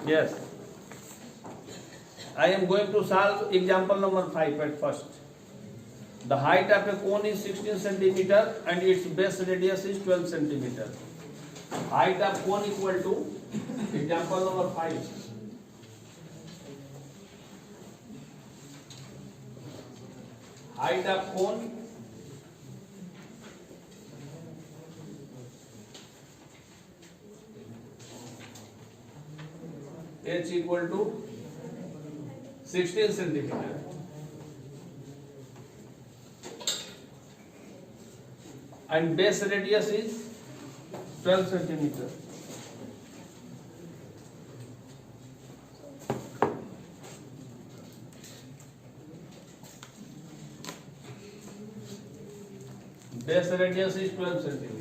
Yes. I am going to solve example number 5 at first. The height of a cone is 16 centimeter and its base radius is 12 centimeter. Height of cone equal to example number 5. Height of cone h equal to 16 centimeter. And base radius is 12 centimeter. Base radius is 12 centimeter.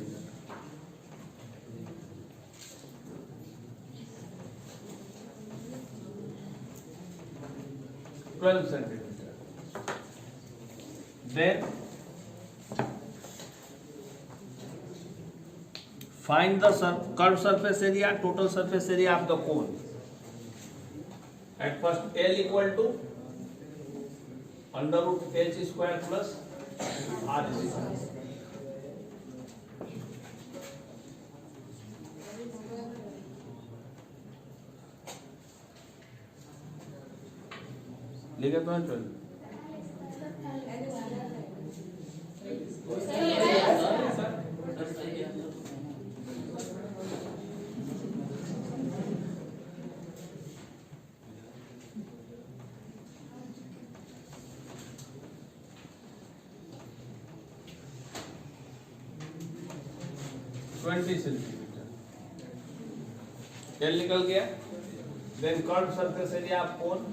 Then find the curved surface area, total surface area of the cone. At first, L equal to under root h square plus r square. लिखे तो है 12. L निकल गया. Then curved surface area of cone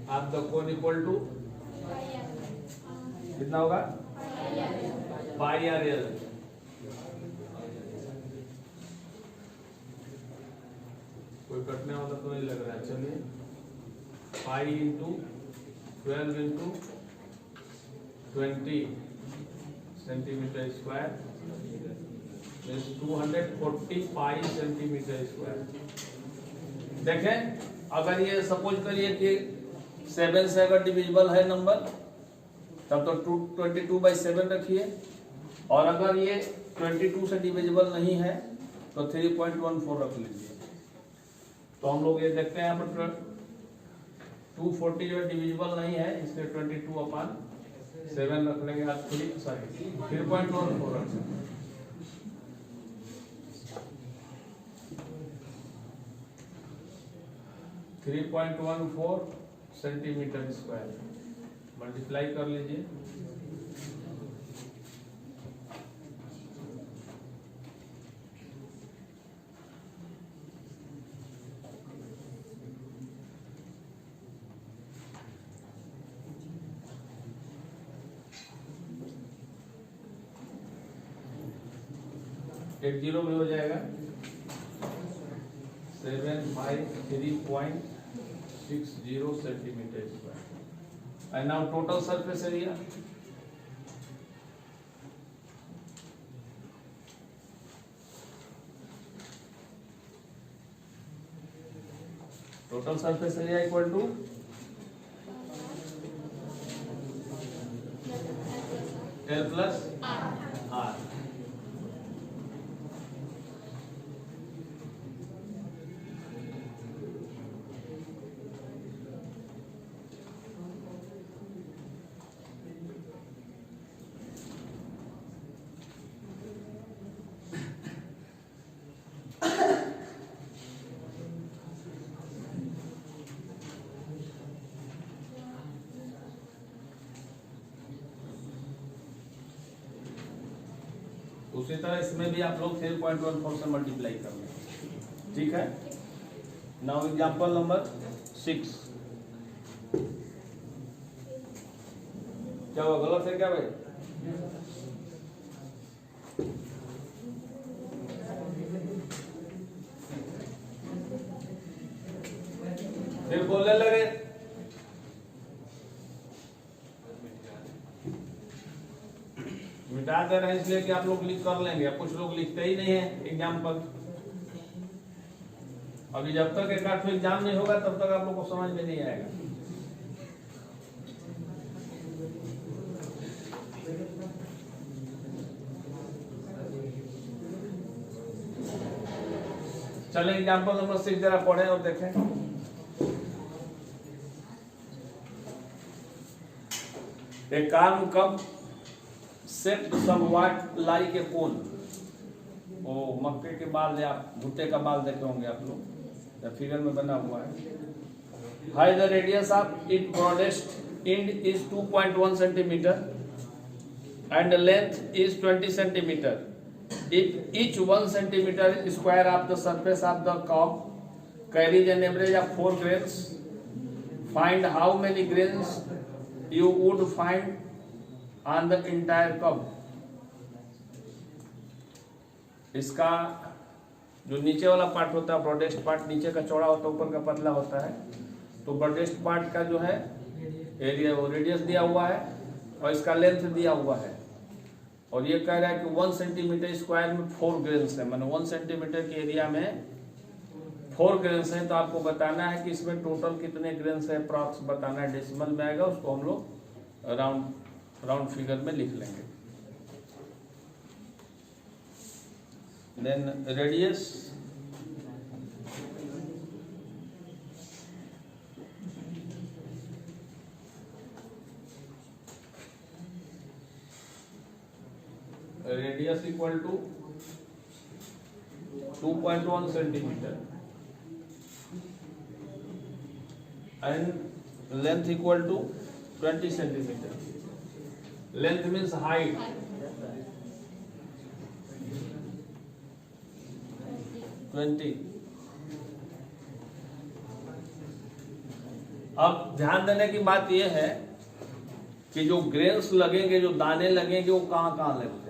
of the cone equal to कितना होगा पाई r L. कोई कटने वाला तो नहीं लग रहा है. चलिए pi into 12 into 20 centimetre square means 240 पाई सेंटीमीटर स्क्वायर. देखें अगर ये सपोज करिए कि 7 से अगर डिविजिबल है नंबर तब तो 22/7 रखिए, और अगर ये 22 से डिविजिबल नहीं है तो 3.14 रख लीजिए. तो हम लोग ये देखते हैं यहाँ पर 240 जो डिविजिबल नहीं है इसलिए 22/7 रखने के बाद 3.14 रख सकते. 3.14 सेंटीमीटर स्क्वायर मल्टीप्लाई कर लीजिए. एक जीरो में हो जाएगा 753.60 centimetre square. And now total surface area. Total surface area equal to L plus R. उसी तरह इसमें भी आप लोग 3.14 से मल्टीप्लाई कर लें. ठीक है. Now example number 6. क्या हुआ, गलत है क्या भाई? फिर बोलने लगे मिटा दे रहे हैं इसलिए कि आप लोग लिख कर लेंगे, कुछ लोग लिखते ही नहीं है एग्जाम्पल। अभी जब तक एक आठ एग्जाम नहीं होगा तब तक आप लोग को समझ में नहीं आएगा। चले एग्जाम्पल नंबर 6 जरा पढ़े और देखें। A calm cup shaped somewhat like a cone। वो मक्के के बाल या भुट्टे का बाल देखे होंगे आप लोग, या फिगर में बना हुआ है। High the radius of it broadest and is 2.1 centimetre and the length is 20 centimeter. If each 1 centimeter square of the surface of the cup carries an average of 4 grains, find how many grains you would find on the entire cup। इसका जो नीचे वाला part होता है broadest part, नीचे का चौड़ा होता है ऊपर का पतला होता है, तो ब्रॉडेस्ट पार्ट का जो है एरिया वो रेडियस दिया हुआ है और इसका लेंथ दिया हुआ है। और ये कह रहा है कि 1 सेंटीमीटर स्क्वायर में 4 ग्रेन्स है, माने 1 सेंटीमीटर के एरिया में 4 ग्रेन्स है। तो आपको बताना है कि इसमें टोटल कितने ग्रेन्स है, अप्रॉक्स बताना है, डेसिमल में आएगा, उसको हम लोग राउंड फिगर में लिख लेंगे। Then radius radius equal to 2.1 centimetre and length equal to 20 centimetre. Length means height, अब ध्यान देने की बात यह है कि जो ग्रेन्स लगेंगे, जो दाने लगेंगे, वो कहां कहां लगते हैं।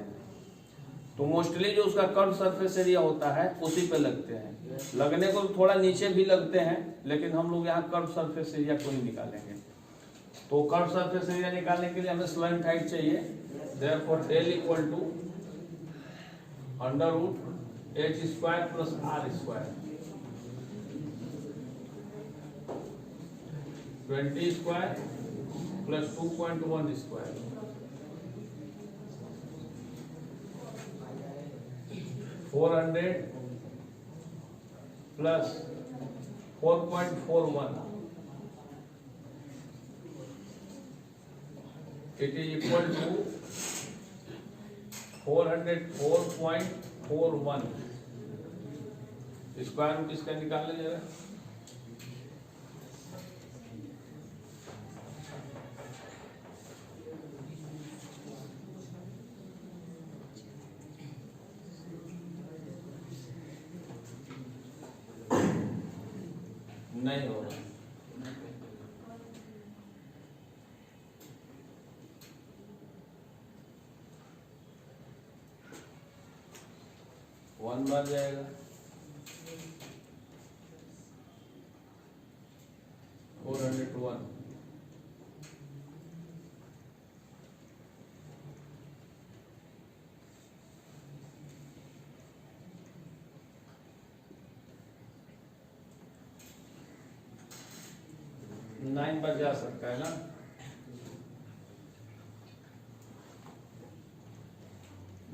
तो मोस्टली जो उसका कर्व सरफेस एरिया होता है उसी पे लगते हैं। लगने को थोड़ा नीचे भी लगते हैं, लेकिन हम लोग यहाँ कर्व सरफेस एरिया को ही निकालेंगे। तो कर्व सरफेस एरिया निकालने के लिए हमें स्लैंट हाइट चाहिए। Therefore L equal to √h square plus r square, 20 square plus 2.1 square, 400 plus 4.41, it is equal to 404.41। Square root इसका निकाल लें जरा। नहीं होगा, वन बार जाएगा, 401। नाइन बार जा सकता है ना,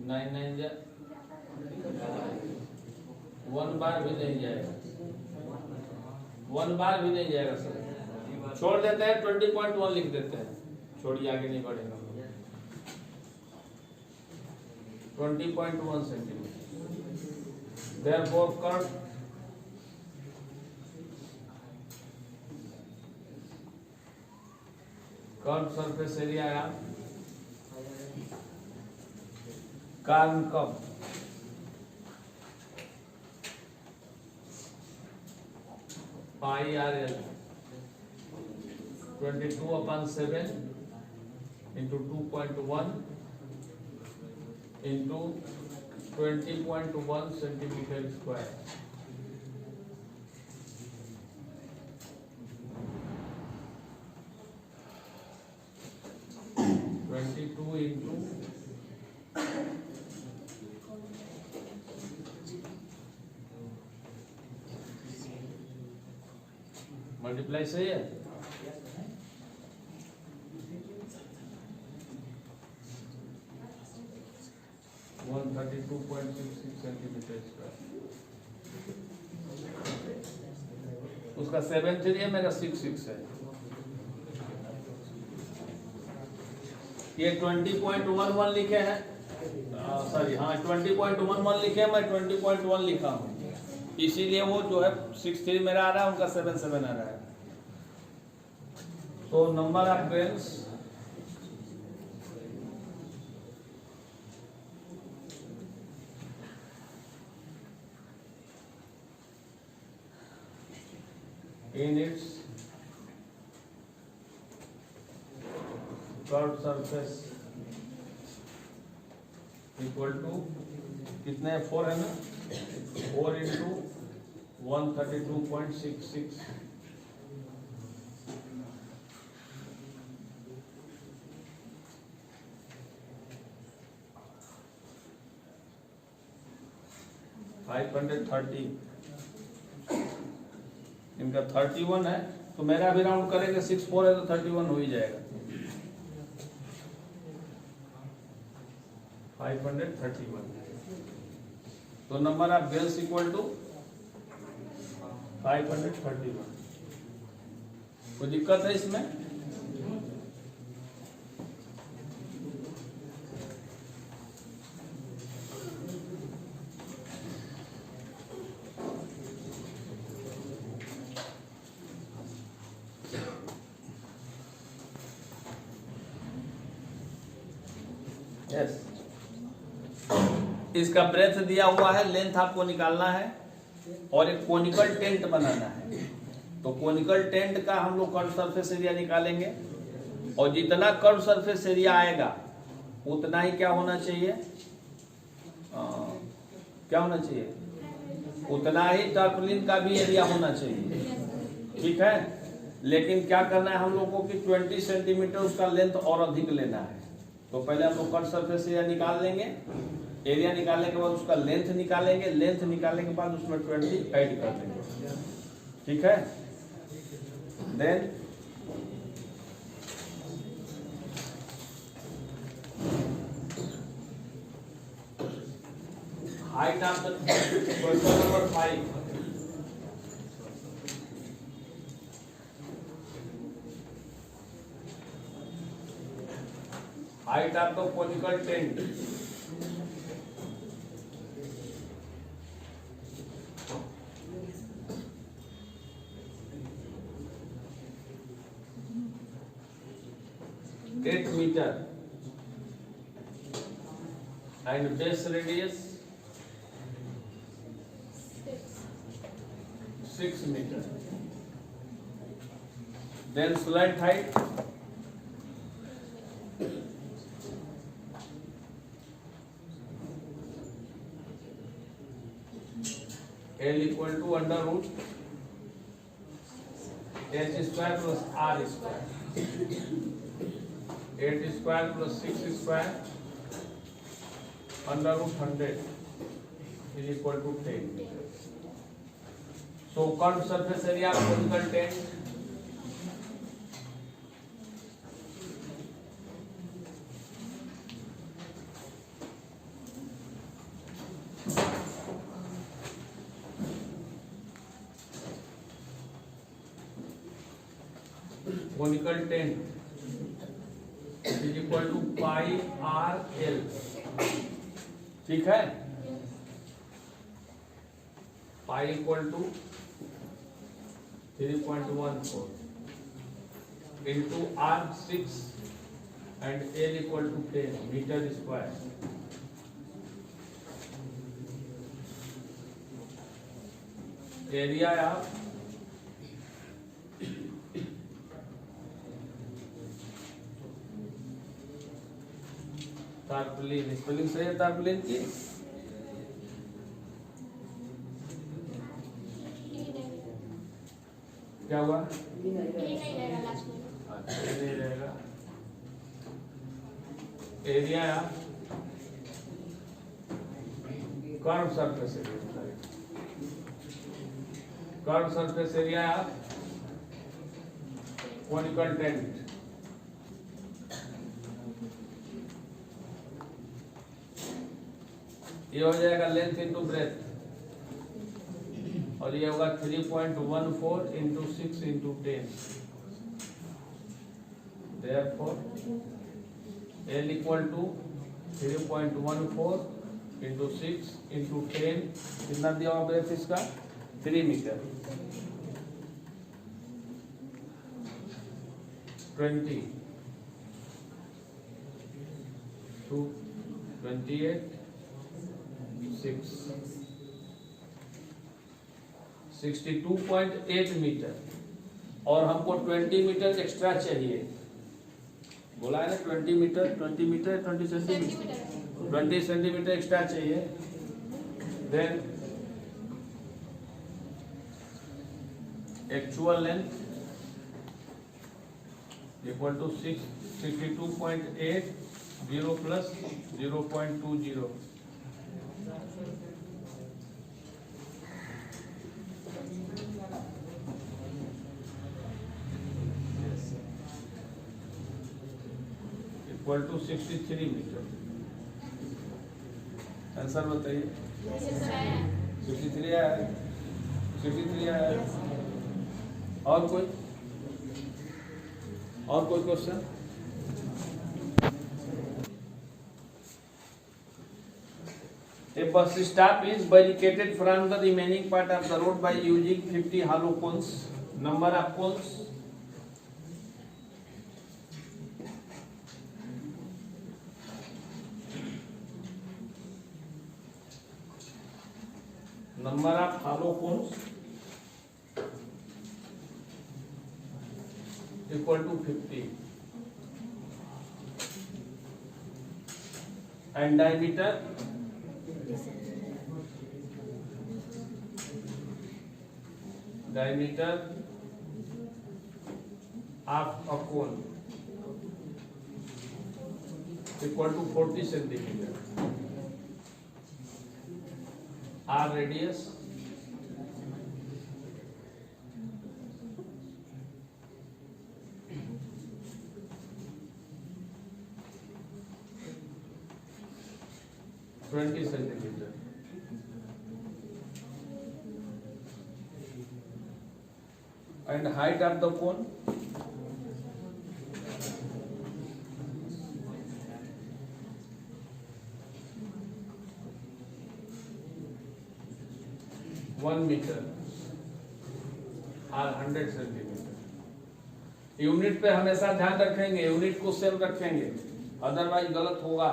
नाइन जा, 1 बार भी नहीं जाएगा, 1 बार भी नहीं जाएगा सर। छोड़ देते हैं, 20.1 लिख देते हैं, छोड़िए आगे नहीं बढ़ेगा। 20.1 centimetre. Therefore curve surface area आया, कर्व कब pi r l 22/7 into 2.1 into 20.1 centimetre square. Multiply सही है। One 32.66 centimetre square. उसका 7.3 है, मेरा 6.6 है। ये 20.11 लिखे हैं, सॉरी हाँ 20.11 लिखे, मैं 20.1 लिखा हूँ, इसीलिए वो जो है 6.3 मेरा आ रहा है, उनका 7.7 आ रहा है। तो number of grains in its curved surface equal to कितने 4 है ना, 4 into 132.66 530। इनका 31 है, तो मेरा भी राउंड करेंगे, 64 है तो 31 हो ही जाएगा। 531। तो number of bells equal to 531। कोई दिक्कत है इसमें? यस। इसका ब्रेथ दिया हुआ है, लेंथ आपको निकालना है और एक कोनिकल टेंट बनाना है। तो कोनिकल टेंट का हम लोग कर्व सरफेस एरिया निकालेंगे, और जितना कर्व सरफेस एरिया आएगा उतना ही क्या होना चाहिए, क्या होना चाहिए, उतना ही टर्पलिन का भी एरिया होना चाहिए। ठीक है, लेकिन क्या करना है हम लोग को कि 20 सेंटीमीटर उसका लेंथ और अधिक लेना है। तो पहले हम लोग कर्व सरफेस एरिया निकाल लेंगे, एरिया निकालने के बाद उसका लेंथ निकालेंगे, लेंथ निकालने के बाद उसमें 20 ऐड कर देंगे। ठीक है, then height of the question number 5। Height of the conical tent eight metre and base radius 6 meter. Then slant height L equal to under root h square plus r square, 8 square plus 6 square under root 100 is equal to 10. So curved surface area of conical tent is equal to pi r l. ठीक है, pi equal to 3.14 into r 6 and l equal to 10 metre square. Area of tarpaulin, spelling सही है tarpaulin की? क्या हुआ? अच्छा नहीं रहेगा। Area curve surface area, curve surface area conical tent, ये हो जाएगा लेंथ इंटू ब्रेथ, और ये होगा 3.14 into 6 into 10। Therefore, L equal to 3.14 into 6 into 10, कितना दिया हुआ ब्रेथ इसका 3 मीटर, 20 to 28 6 62.8 मीटर, और हमको 20 मीटर एक्स्ट्रा चाहिए, बोला है ना 20 मीटर 20 सेंटीमीटर 20 सेंटीमीटर एक्स्ट्रा चाहिए। Then actual length equal to 62.8 0 प्लस 0.20, इक्वल टू 63 मीटर। आंसर बताइए। 63 आया है, 63 आया है। और कोई question? A bus stop is barricaded from the remaining part of the road by using 50 hollow cones. Number of cones? Number of hollow cones equal to 50, and diameter of a cone equal to 40 centimeter. R radius (20 centimeter). And height of the cone (1 meter or 100 centimeter। Unit पे हमेशा ध्यान रखेंगे, unit को same रखेंगे, otherwise गलत होगा।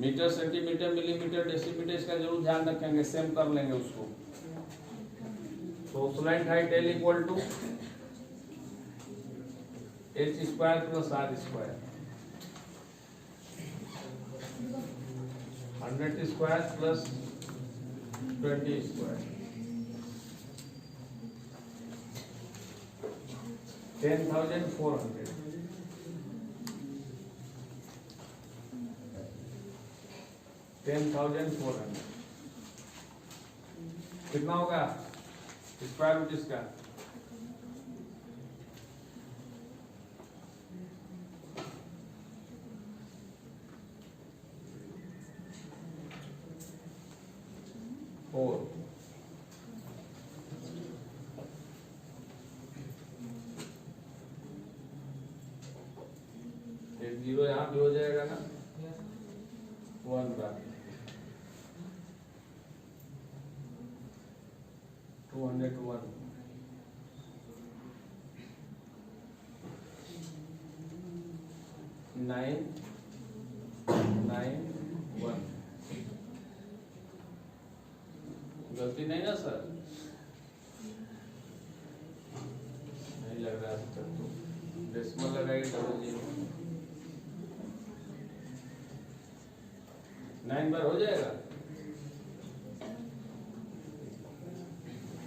Metre, centimetre, millimetre, decimetre इसका जरूर ध्यान रखेंगे, सेम कर लेंगे उसको। तो slant height L equal to h square plus r square, 100 square plus 20 square, 10,400। 10,400 कितना होगा स्क्वायर रूट इसका? फोर। एक जीरो यहाँ भी हो जाएगा ना, 1 बार 201, 991। गलती नहीं ना सर? नहीं लग रहा है तो डेसिमल लगाइए, 00। 9 बार हो जाएगा,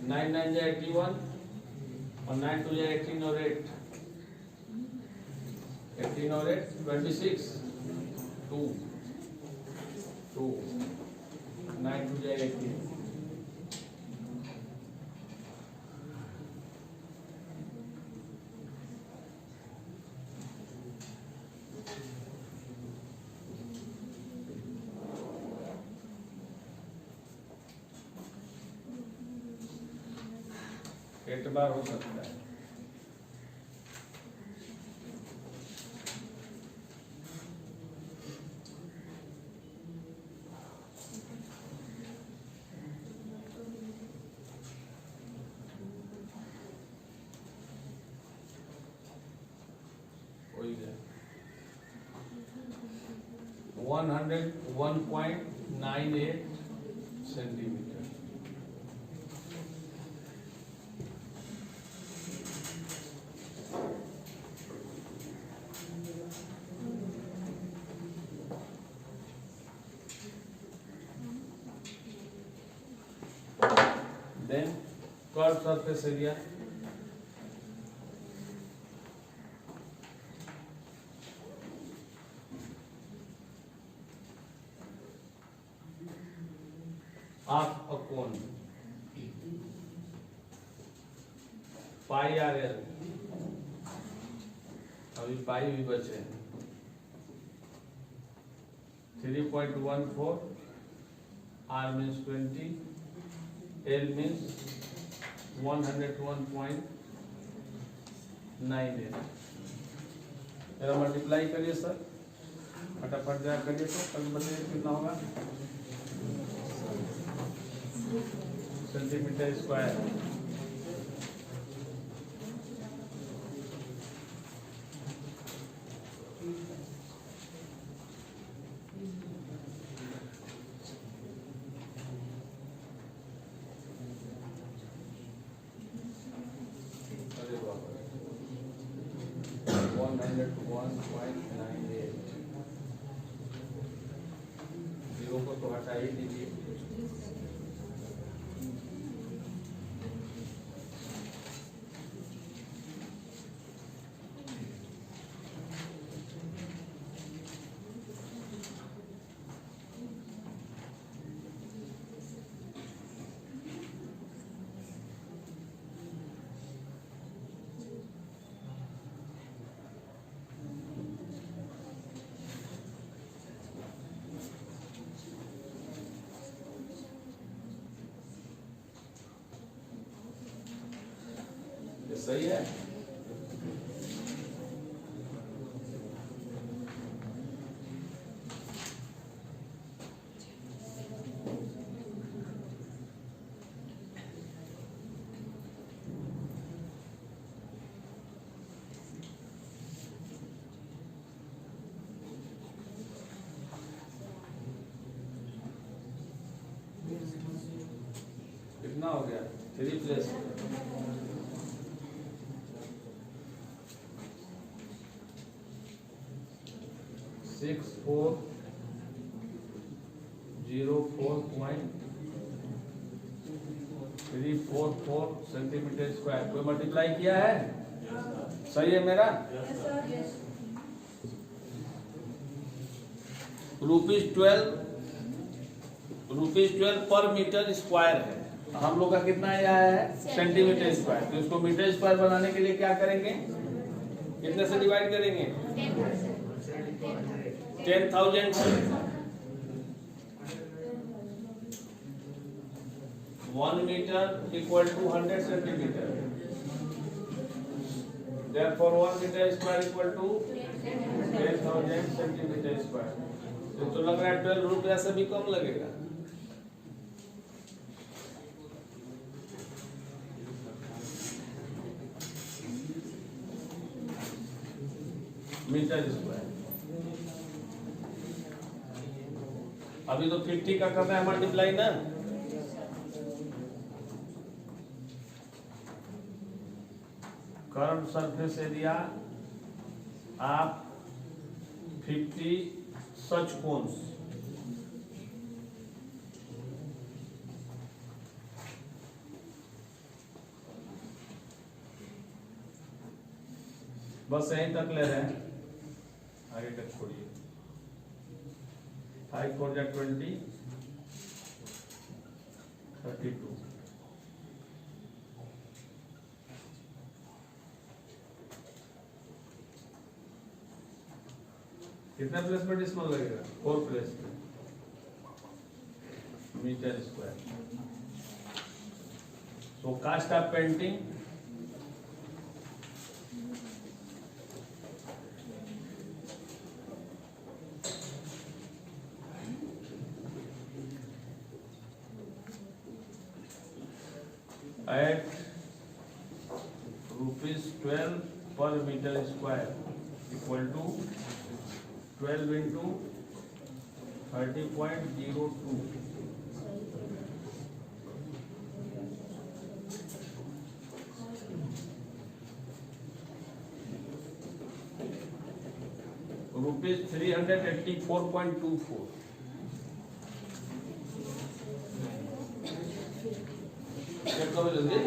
9 9 जाए 81 और 9 2 जाए 18 और 8, 18 और 8 26, 2 2 9 2 जाए 18, 8 बार हो सकता है। हो ही गया 101.98 centimetre. Then curved surface area, of a cone, pi RL, अभी पाई भी बचे हैं 3.14, R means 20, L means 101.98। जरा मल्टीप्लाई करिए सर, फटाफट जरा करिए तो कल बताइए कितना होगा सेंटीमीटर स्क्वायर। अरे बाप रे 101.98, जीरो को तो हटा ही दीजिए। सही है। कितना हो गया 3 प्लस 6404.344 सेंटीमीटर स्क्वायर। कोई मल्टीप्लाई किया है? सही है मेरा? ₹12 पर मीटर स्क्वायर है। हम लोग का कितना आया है? Centimetre square. तो इसको मीटर स्क्वायर बनाने के लिए क्या करेंगे? कितने से डिवाइड करेंगे? 10,000 से। 1 metre equal to 100 centimetre. Therefore 1 metre square equal to 10,000 centimetre square. तो लग रहा है 12 रुपया से भी कम लगेगा। Metre square. अभी तो 50 का करना है मल्टीप्लाई ना। कर्व सरफेस एरिया आप 50 सच कोन्स। बस यहीं तक ले रहे हैं, आगे तक छोड़िए। 5 4 जा 20, 32। कितना प्लेस पर डिस्मल लगेगा? 4 प्लेस पे metre square. So cost of painting at ₹12 per meter square equal to 12 into 30.02. Rupees 384.24. Check करो जल्दी।